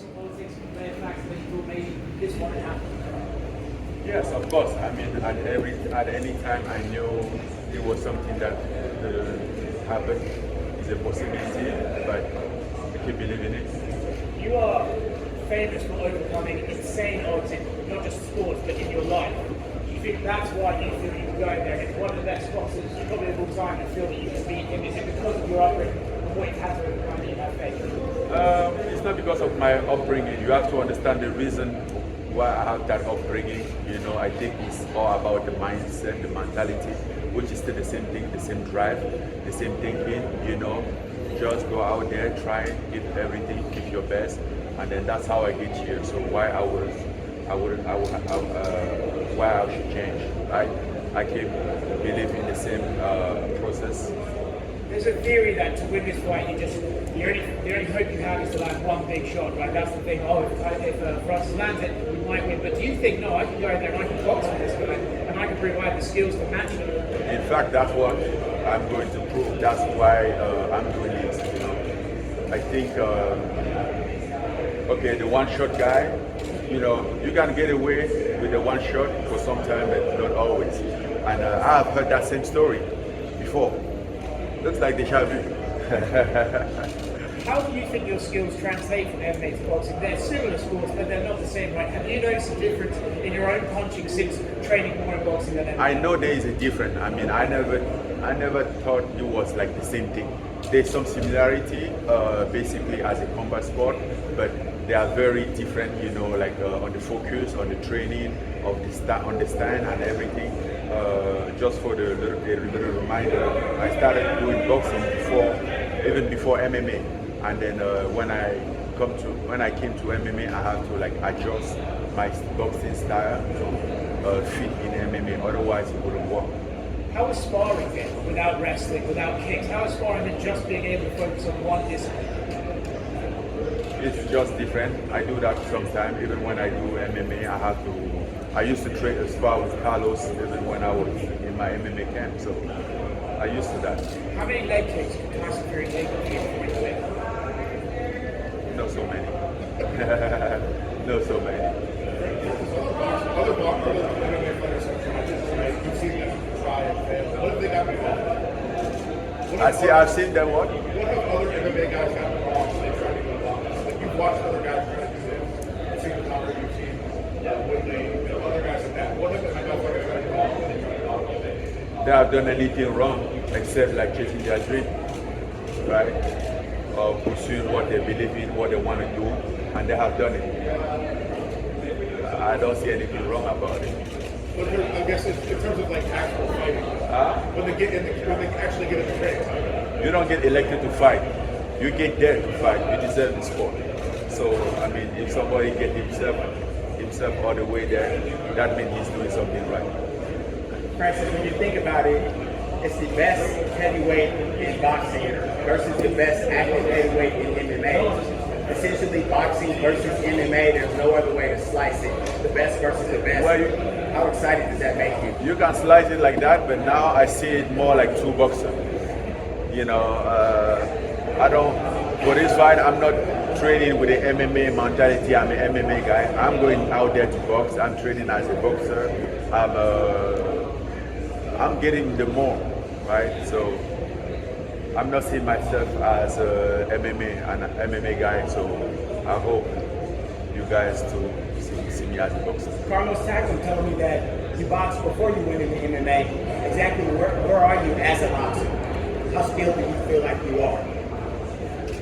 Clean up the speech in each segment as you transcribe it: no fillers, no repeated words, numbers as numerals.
boxing politics and the facts that you thought maybe this one had happened? Yes, of course. I mean, at any time I knew it was something that happen. It's a possibility, but I keep believing it. You are famous for overcoming insane odds in not just sports but in your life. Do you think that's why you feel you can go in there against one of the best boxers probably of all time and feel that you can beat him? Is it because of your upbringing and what you've had to overcome that you have faith? It's not because of my upbringing. You have to understand the reason why I have that upbringing. You know, I think it's all about the mindset, the mentality, which is still the same thing, the same drive, the same thinking. You know, just go out there, try, give everything, give your best, and then that's how I get here. So why why I should change, right? I keep believe in the same process. There's a theory that to win this fight, the only hope you have is to land one big shot, right? That's the thing. Oh, if Francis lands it, we might win. But do you think, no, I can go in there and I can box with this guy, and I can provide the skills to match him? In fact, that's what I'm going to prove. That's why I'm doing it. You know, I think, okay, the one-shot guy, you know, you can get away with the one shot for some time, but not always. And I have heard that same story before. Looks like deja vu. How do you think your skills translate from MMA to boxing? They're similar sports, but they're not the same, right? Have you noticed a difference in your own punching since training more in boxing than MMA? I know there is a difference. I mean, I never thought it was like the same thing. There's some similarity, basically as a combat sport, but they are very different. You know, like on the focus, on the training, on the stand, and everything. Just for the little reminder, I started doing boxing even before MMA, and then when I came to MMA, I had to like adjust my boxing style to fit in MMA. Otherwise, it wouldn't work. How is sparring then, without wrestling, without kicks? How is sparring then just being able to focus on one discipline? It's just different. I do that sometimes. Even when I do MMA, I used to train spar with Carlos even when I was in my MMA camp. So I used to that. How many leg kicks can Tyson Fury take on you before you win? Not so many. Not so many. Other boxers, MMA players have tried this, right? You've seen them try and fail. What have they gotten wrong? I've seen them what? What have other MMA guys gotten wrong when they try to go boxing? Like you've watched other guys try to do this. You've seen Conor, you've seen Woodley, other guys like that. What have the motherfuckers gotten wrong when they try to box? They have done anything wrong except like chasing their dream, right? Or pursuing what they believe in, what they want to do, and they have done it. I don't see anything wrong about it. But I guess in terms of like actual fighting, when they actually get in the ring, you don't get elected to fight. You get there to fight. You deserve the sport. So I mean, if somebody get himself all the way there, that means he's doing something right. Francis, when you think about it, it's the best heavyweight in boxing versus the best active heavyweight in MMA. Essentially, boxing versus MMA, there's no other way to slice it. The best versus the best. Well, how excited does that make you? You can slice it like that, but now I see it more like two boxers. You know, for this fight, I'm not training with the MMA mentality. I'm an MMA guy. I'm going out there to box. I'm training as a boxer. I'm getting the more, right? So I'm not seeing myself as an MMA guy. So I hope you guys to see me as a boxer. Carlos Takam told me that you boxed before you went into MMA. Exactly where are you as a boxer? How skilled do you feel like you are?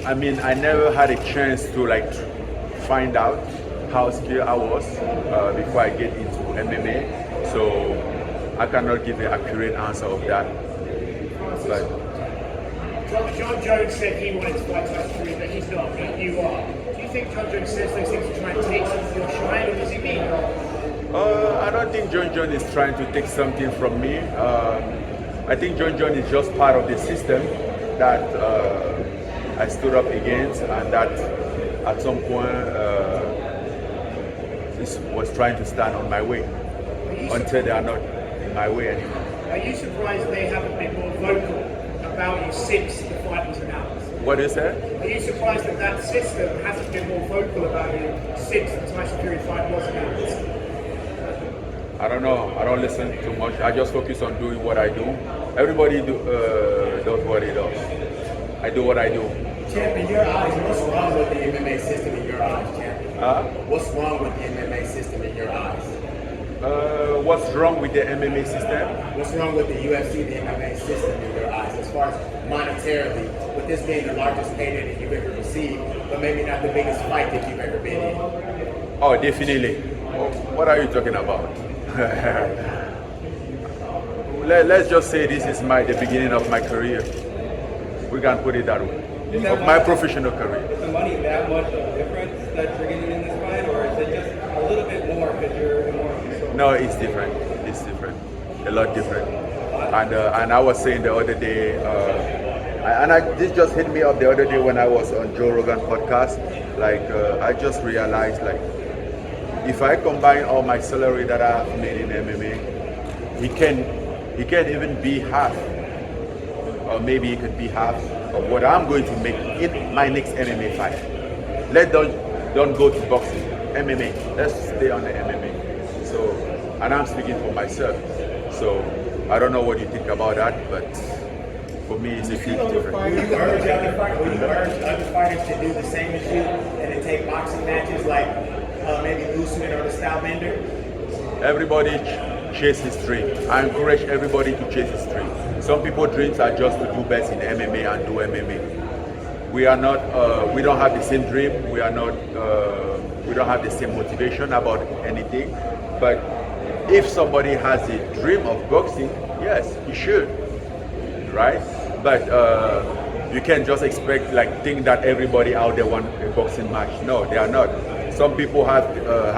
I mean, I never had a chance to like find out how skilled I was before I get into MMA. So I cannot give an accurate answer of that. But John Jones said he wanted to fight Tyson Fury, but he's not, but you are. Do you think John Jones says those things to try and take some of your shine, or does he mean? I don't think John Jones is trying to take something from me. I think John Jones is just part of the system that I stood up against, and that at some point was trying to stand on my way until they are not in my way anymore. Are you surprised they haven't been more vocal about you since the fight was announced? What do you say? Are you surprised that that system hasn't been more vocal about it since the Tyson Fury fight was announced? I don't know. I don't listen too much. I just focus on doing what I do. Everybody does what he does. I do what I do. Champ, in your eyes, what's wrong with the MMA system in your eyes, champ? What's wrong with the MMA system in your eyes? What's wrong with the MMA system? What's wrong with the UFC, the MMA system in your eyes, as far as monetarily, with this being the largest payday that you've ever received, but maybe not the biggest fight that you've ever been in? Oh, definitely. What are you talking about? Let's just say this is the beginning of my career. We can put it that way. Of my professional career. Is the money that much of a difference that you're getting in this fight, or is it just a little bit more because you're more control? No, it's different. It's different. A lot different. And I was saying the other day, this just hit me up the other day when I was on Joe Rogan podcast. Like I just realized, like, if I combine all my salary that I have made in MMA, he can't even be half, or maybe it could be half of what I'm going to make in my next MMA fight. Don't go to boxing, MMA. Let's stay on the MMA. So, and I'm speaking for myself. So, I don't know what you think about that, but for me, it's a huge difference. Will you urge other fighters to do the same as you and to take boxing matches like maybe Usman or the Stylebender? Everybody chase his dream. I encourage everybody to chase his dream. Some people's dreams are just to do best in MMA and do MMA. We are not. We don't have the same dream. We are not. We don't have the same motivation about anything. But if somebody has a dream of boxing, yes, he should, right? But you can't just expect, like, think that everybody out there want a boxing match. No, they are not. Some people have a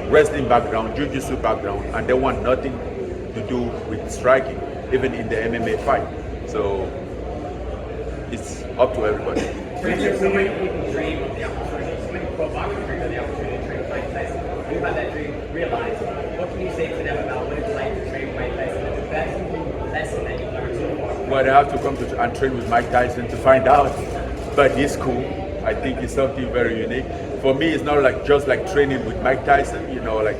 wrestling background, jiu-jitsu background, and they want nothing to do with striking, even in the MMA fight. So it's up to everybody. So many people dream of the opportunity. So many pro boxers dream of the opportunity to train Mike Tyson. You had that dream realized. What can you say to them about what it's like to train Mike Tyson? What's the best lesson that you've learned so far? Well, they have to come to and train with Mike Tyson to find out. But he's cool. I think it's something very unique. For me, it's not like just like training with Mike Tyson. You know, like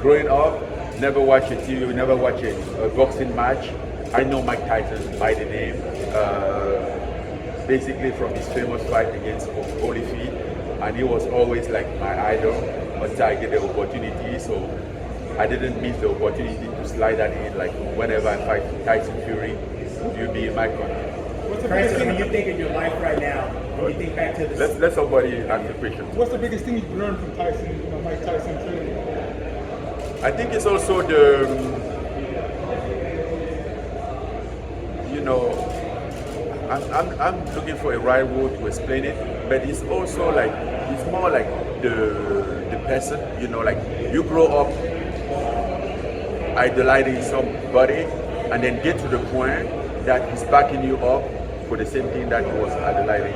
growing up, never watch a TV, never watch a boxing match. I know Mike Tyson by the name, basically from his famous fight against Holyfield, and he was always like my idol until I get the opportunity. So I didn't miss the opportunity to slide that in. Like whenever I fight Tyson Fury, you'll be in my corner. Francis, when you think of your life right now, when you think back to the... Let somebody ask the question. What's the biggest thing you've learned from Tyson, Mike Tyson training? I think it's also the, I'm looking for a right word to explain it, but it's also like, it's more like the person, like you grow up idolizing somebody and then get to the point that he's backing you up for the same thing that he was idolizing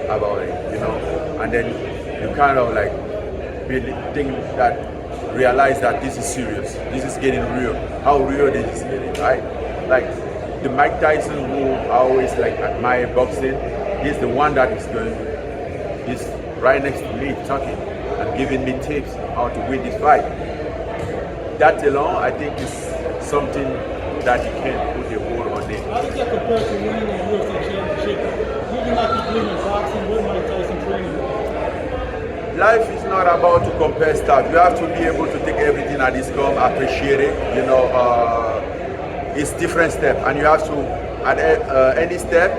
about it, and then you kind of like realize that this is serious, this is getting real, how real this is getting, right? Like the Mike Tyson who I always like admire boxing, he's the one that he's right next to me talking and giving me tips how to win this fight. That alone, I think, is something that you can't put a word on it. How does that compare to winning a UFC championship? Moving like you did in boxing with Mike Tyson training? Life is not about to compare stuff. You have to be able to take everything that is come, appreciate it. It's different step, and you have to, at any step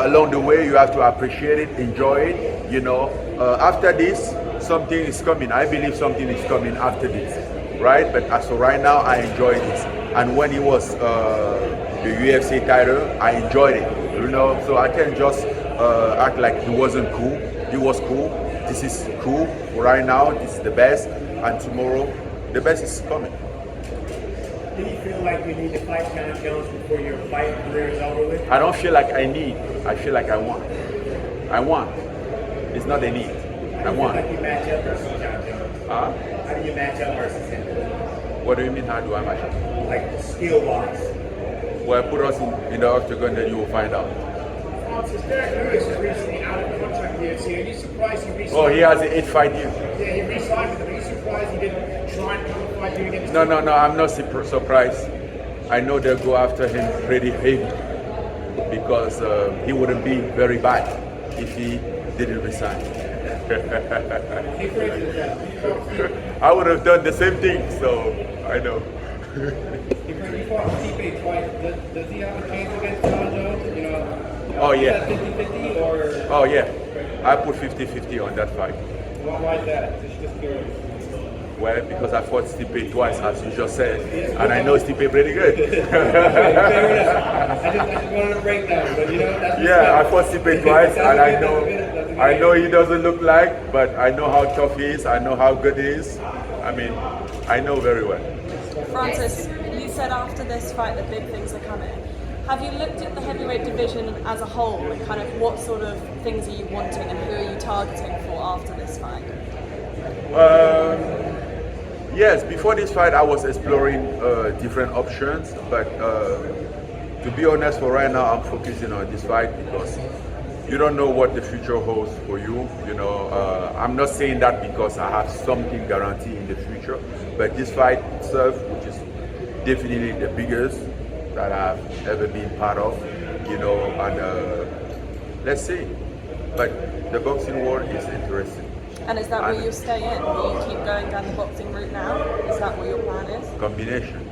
along the way, you have to appreciate it, enjoy it. After this, something is coming. I believe something is coming after this, right? But as of right now, I enjoy this. And when it was the UFC title, I enjoyed it. So I can't just act like he wasn't cool. He was cool. This is cool right now. This is the best, and tomorrow, the best is coming. Do you feel like you need to fight John Jones before your fight career is over with? I don't feel like I need. I feel like I want. I want. It's not a need. I want. How do you match up versus John Jones? Huh? How do you match up versus him? What do you mean? How do I match up? Like skill-wise. Well, put us in the octagon, then you will find out. Francis, Derek Lewis is recently out of contract with the UFC. Are you surprised he re-signed? Oh, he has an 8-fight deal. Yeah, he re-signed with them. Are you surprised he didn't try and qualify you against No, I'm not surprised. I know they'll go after him pretty heavy because he wouldn't be very bad if he didn't resign. I would have done the same thing, so I know. You fought Stipe twice. Does he have a chance against John Jones? You know, Oh, yeah. 50-50 or Oh, yeah. I put 50-50 on that fight. why is that? Just curious. Well, because I fought Stipe twice, as you just said, and I know Stipe pretty good. Fair enough. I just wanted a breakdown, but you know that's Yeah, I fought Stipe twice, and I know he doesn't look like, but I know how tough he is. I know how good he is. I mean, I know very well. Francis, you said after this fight that big things are coming. Have you looked at the heavyweight division as a whole and kind of what sort of things are you wanting and who are you targeting for after this fight? Yes, before this fight, I was exploring different options, but to be honest, for right now, I'm focusing on this fight because you don't know what the future holds for you. You know, I'm not saying that because I have something guaranteed in the future, but this fight itself, which is definitely the biggest that I've ever been part of, you know, and let's see. But the boxing world is interesting. And is that where you'll stay in? Will you keep going down the boxing route now? Is that what your plan is? Combination,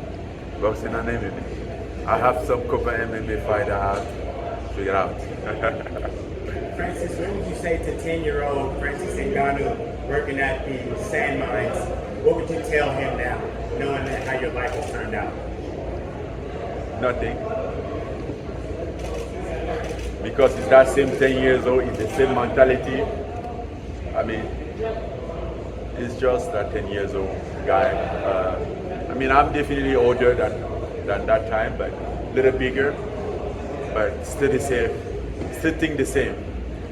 boxing and MMA. I have some couple MMA fight I have to figure out. Francis, what would you say to 10-year-old Francis Ngannou working at the sand mines? What would you tell him now, knowing that how your life has turned out? Nothing. Because it's that same 10 years old, it's the same mentality. I mean, it's just that 10 years old guy. I mean, I'm definitely older than that time, but a little bigger, but still the same. Still think the same.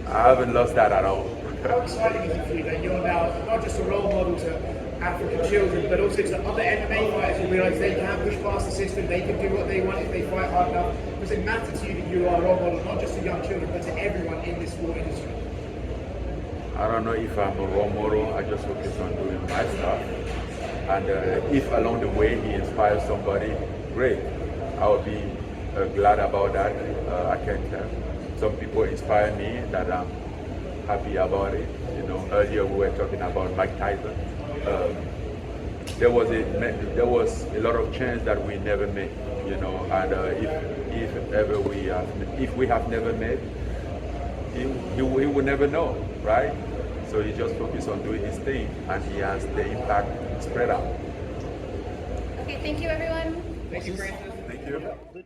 I haven't lost that at all. How exciting is it for you that you're now not just a role model to African children, but also to other MMA fighters who realise they can push past the system, they can do what they want if they fight hard enough? Does it matter to you that you are a role model, not just to young children, but to everyone in this sport industry? I don't know if I'm a role model. I just focus on doing my stuff. And if along the way he inspires somebody, great. I will be glad about that. I can tell. Some people inspire me that I'm happy about it. You know, earlier we were talking about Mike Tyson. There was a lot of chance that we never met. You know, and if we have never met, he will never know, right? So he just focused on doing his thing, and he has the impact spread out. Okay, thank you, everyone. Thank you, Francis. Thank you.